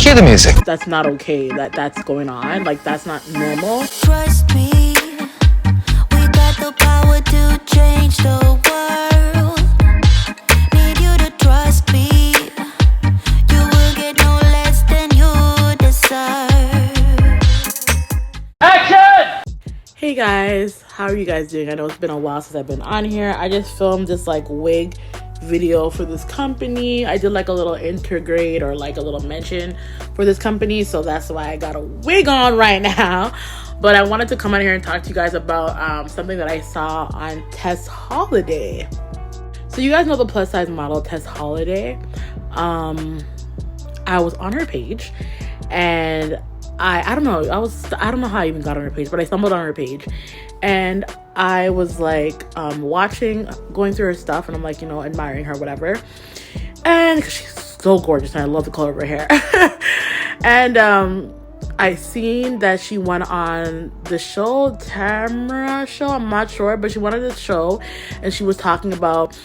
Cue the music. That's not okay. That's going on. Like, that's not normal. Trust me, we got the power to change the world. Need you to trust me. You will get no less than you deserve. Action! Hey guys, how are you guys doing? I know it's been a while since I've been on here. I just filmed this like wig video for this company. I did like a little intergrade or like a little mention for this company, so that's why I got a wig on right now. But I wanted to come on here and talk to you guys about something that I saw on Tess Holiday. So you guys know the plus size model Tess Holiday. I was on her page and I don't know how I even got on her page, but I stumbled on her page and I was like going through her stuff, and I'm like, admiring her, whatever. And she's so gorgeous and I love the color of her hair. And I seen that she went on the show, Tamara show, I'm not sure, but she went on this show and she was talking about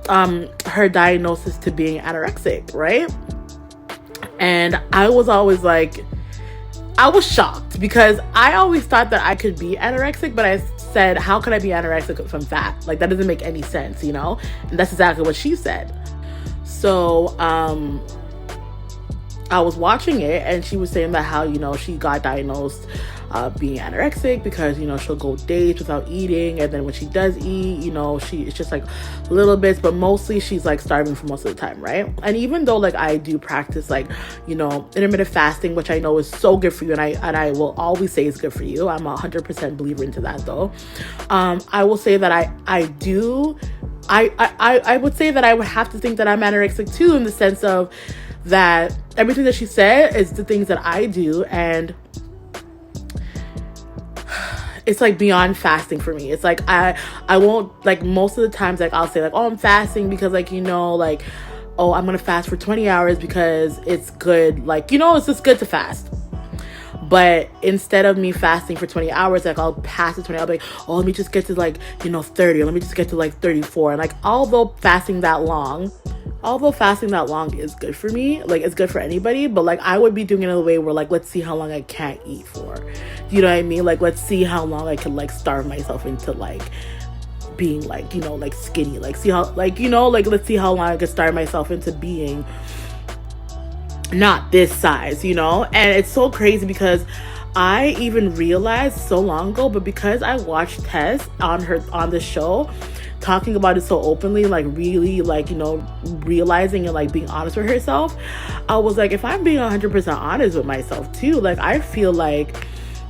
her diagnosis to being anorexic, right? And I was always like, I was shocked because I always thought that I could be anorexic, but I said, how could I be anorexic if I'm fat? Like, that doesn't make any sense, And that's exactly what she said. So, I was watching it and she was saying that how, she got diagnosed being anorexic because, she'll go days without eating. And then when she does eat, it's just like little bits, but mostly she's like starving for most of the time, right? And even though like I do practice like, intermittent fasting, which I know is so good for you. And I will always say it's good for you. I'm 100% believer into that though. I will say that I would say that I would have to think that I'm anorexic too, in the sense of that everything that she said is the things that I do, and it's like beyond fasting for me. It's like I won't, like, most of the times, like I'll say like, oh, I'm fasting because like, like, oh, I'm gonna fast for 20 hours because it's good, like, it's just good to fast. But instead of me fasting for 20 hours, like I'll pass the 20, I'll be like, oh, let me just get to like, 30, or let me just get to like 34. And like, although fasting that long is good for me, like it's good for anybody, but like I would be doing it in a way where like, let's see how long I can't eat for. You know what I mean? Like, let's see how long I can like starve myself into like being like, like skinny, like see how, like, like let's see how long I can starve myself into being not this size, and it's so crazy because I even realized so long ago, but because I watched Tess on the show talking about it so openly, like really like, realizing and like being honest with herself, I was like, if I'm being 100% honest with myself too, like I feel like,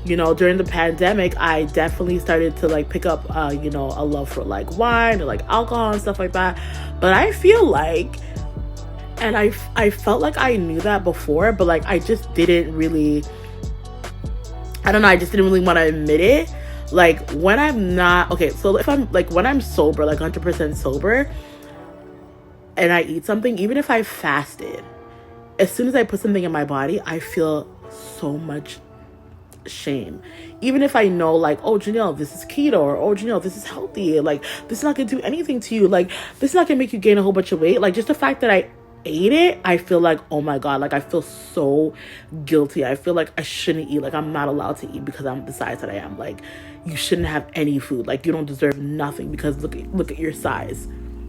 during the pandemic, I definitely started to like pick up, a love for like wine or like alcohol and stuff like that. But I feel like, and I felt like I knew that before, but like I just didn't really, I don't know, I just didn't really want to admit it. Like when I'm not, okay, so if I'm like, when I'm sober, like 100% sober, and I eat something, even if I fasted, as soon as I put something in my body, I feel so much shame. Even if I know like, oh, Janielle, this is keto, or oh, Janielle, this is healthy, like this is not gonna do anything to you, like this is not gonna make you gain a whole bunch of weight, like just the fact that I ate it, I feel like, oh my god, like I feel so guilty. I feel like I shouldn't eat, like I'm not allowed to eat because I'm the size that I am. Like you shouldn't have any food, like you don't deserve nothing because look at your size,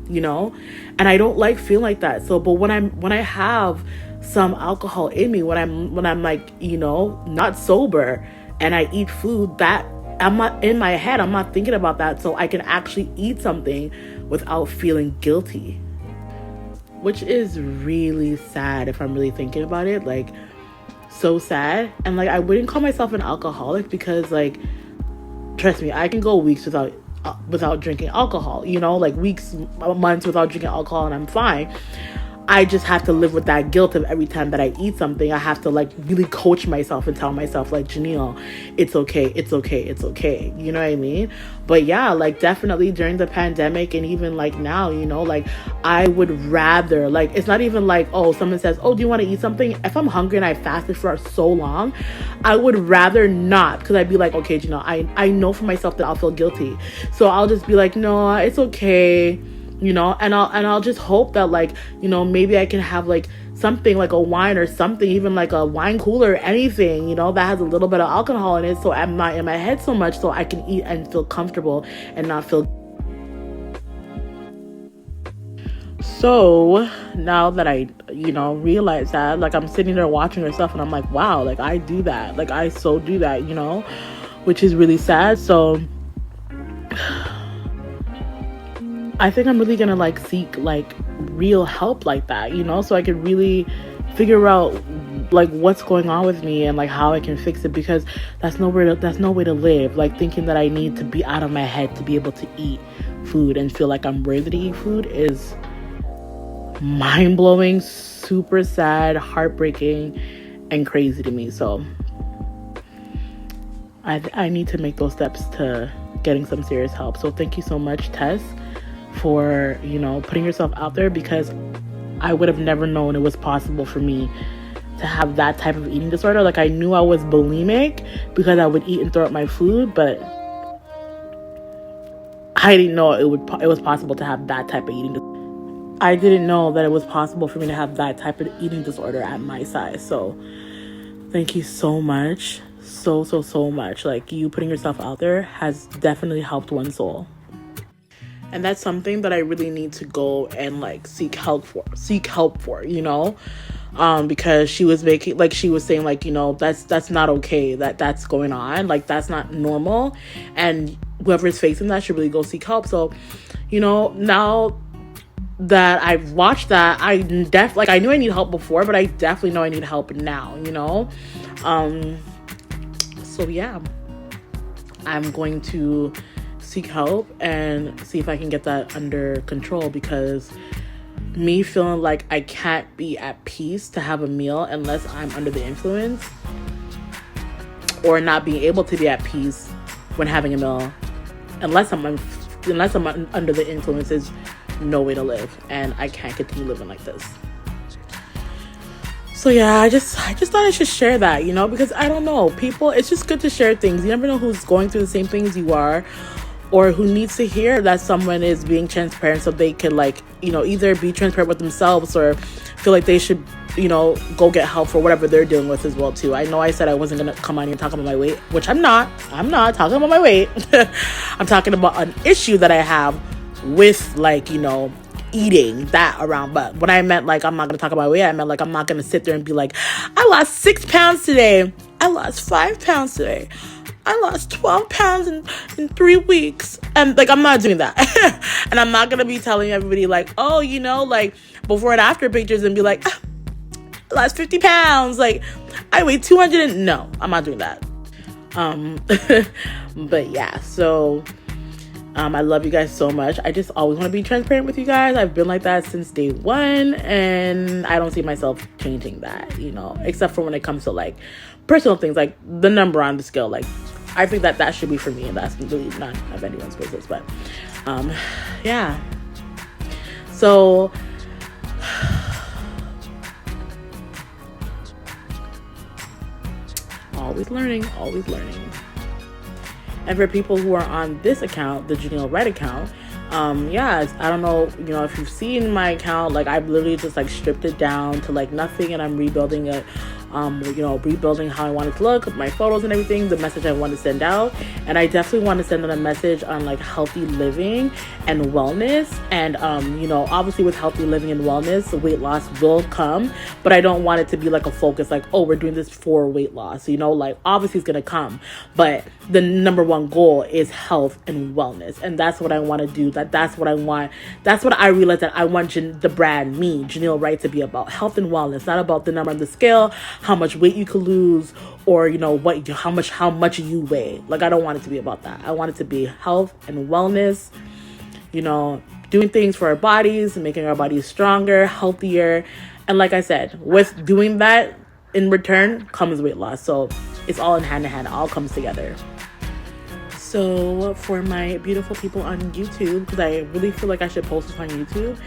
and I don't like feeling like that. So but when I have some alcohol in me, when I'm like, not sober, and I eat food, that I'm not in my head, I'm not thinking about that, so I can actually eat something without feeling guilty, which is really sad if I'm really thinking about it, like so sad. And like I wouldn't call myself an alcoholic because like, trust me, I can go weeks without drinking alcohol, like weeks, months without drinking alcohol, and I'm fine. I just have to live with that guilt of every time that I eat something. I have to like really coach myself and tell myself like, Janielle, it's okay, it's okay, it's okay. You know what I mean? But yeah, like definitely during the pandemic and even like now, like I would rather, like, it's not even like, oh, someone says, oh, do you want to eat something? If I'm hungry and I fasted for so long, I would rather not, because I'd be like, okay, I know for myself that I'll feel guilty. So I'll just be like, no, it's okay. And I'll just hope that like, maybe I can have like something like a wine or something, even like a wine cooler, anything, that has a little bit of alcohol in it, so I'm not in my head so much, so I can eat and feel comfortable and not feel. So now that I realize that, like, I'm sitting there watching her stuff and I'm like, wow, like I do that, like I so do that, which is really sad. So I think I'm really gonna like seek like real help like that, so I can really figure out like what's going on with me and like how I can fix it, because that's no way to live. Like thinking that I need to be out of my head to be able to eat food and feel like I'm worthy to eat food is mind-blowing, super sad, heartbreaking, and crazy to me. So I need to make those steps to getting some serious help. So thank you so much, Tess, for putting yourself out there, because I would have never known it was possible for me to have that type of eating disorder. Like I knew I was bulimic because I would eat and throw up my food, but I didn't know it was possible to have that type of eating disorder. I didn't know that it was possible for me to have that type of eating disorder at my size. So thank you so much, so much. Like you putting yourself out there has definitely helped one soul. And that's something that I really need to go and like seek help for, because she was saying like, that's not okay, that's going on, like that's not normal, and whoever's facing that should really go seek help. So, now that I've watched that, I knew I need help before, but I definitely know I need help now, so yeah, I'm going to seek help and see if I can get that under control, because me feeling like I can't be at peace to have a meal unless I'm under the influence, or not being able to be at peace when having a meal unless I'm under the influence is no way to live, and I can't continue living like this. So yeah, I just thought I should share that, because I don't know, people, it's just good to share things. You never know who's going through the same things you are, or who needs to hear that someone is being transparent, so they can like, either be transparent with themselves or feel like they should, go get help for whatever they're dealing with as well too. I know I said I wasn't going to come on here and talk about my weight, which I'm not talking about my weight. I'm talking about an issue that I have with like, eating that around. But when I meant like I'm not going to talk about weight, I meant like I'm not going to sit there and be like, I lost 6 pounds today, I lost 5 pounds today, I lost 12 pounds in 3 weeks. And like, I'm not doing that. And I'm not going to be telling everybody like, oh, like before and after pictures and be like, I lost 50 pounds. Like I weigh 200. No, I'm not doing that. But yeah, so I love you guys so much. I just always want to be transparent with you guys. I've been like that since day one, and I don't see myself changing that, except for when it comes to like personal things, like the number on the scale. Like I think that should be for me, and that's really none of anyone's business. But yeah, so always learning. And for people who are on this account, the Janielle Wright account, I don't know, if you've seen my account, like I've literally just like stripped it down to like nothing, and I'm rebuilding it, rebuilding how I want it to look, my photos and everything, the message I want to send out. And I definitely want to send out a message on like healthy living and wellness. And, obviously with healthy living and wellness, weight loss will come, but I don't want it to be like a focus, like, oh, we're doing this for weight loss, like obviously it's going to come, but the number one goal is health and wellness. And that's what I want to do. That's what I want. That's what I realized that I want the brand, me, Janielle Wright, to be about: health and wellness, not about the number on the scale, how much weight you could lose, or how much you weigh. Like I don't want it to be about that. I want it to be health and wellness, doing things for our bodies and making our bodies stronger, healthier. And like I said, with doing that, in return comes weight loss. So it's all in hand in hand, it all comes together. So for my beautiful people on YouTube, because I really feel like I should post this on YouTube,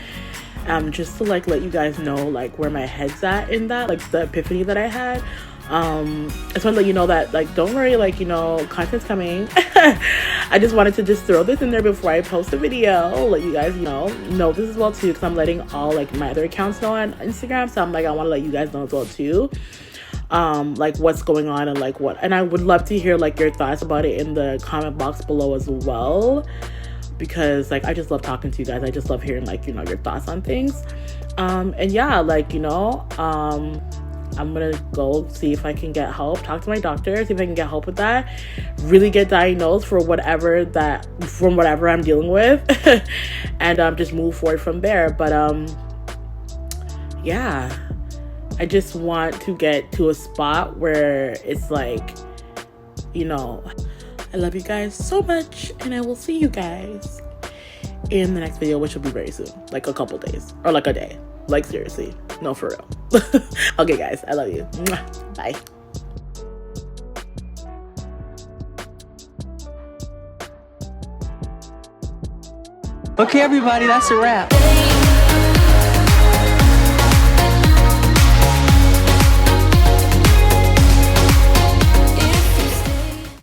just to like let you guys know like where my head's at in that, like the epiphany that I had. I just want to let you know that, like, don't worry, like, you know, content's coming. I just wanted to just throw this in there before I post a video, let you guys know this as well too, because I'm letting all like my other accounts know on Instagram. So I'm like, I want to let you guys know as well too, like what's going on and like what, and I would love to hear like your thoughts about it in the comment box below as well, because like I just love talking to you guys. I just love hearing like, you know, your thoughts on things. And yeah, like, you know, I'm gonna go see if I can get help, talk to my doctor, see if I can get help with that, really get diagnosed from whatever I'm dealing with, and just move forward from there. But yeah, I just want to get to a spot where it's like, you know, I love you guys so much, and I will see you guys in the next video, which will be very soon, like a couple days or like a day. Like, seriously, no, for real. Okay, guys, I love you. Mwah. Bye. Okay, everybody, that's a wrap.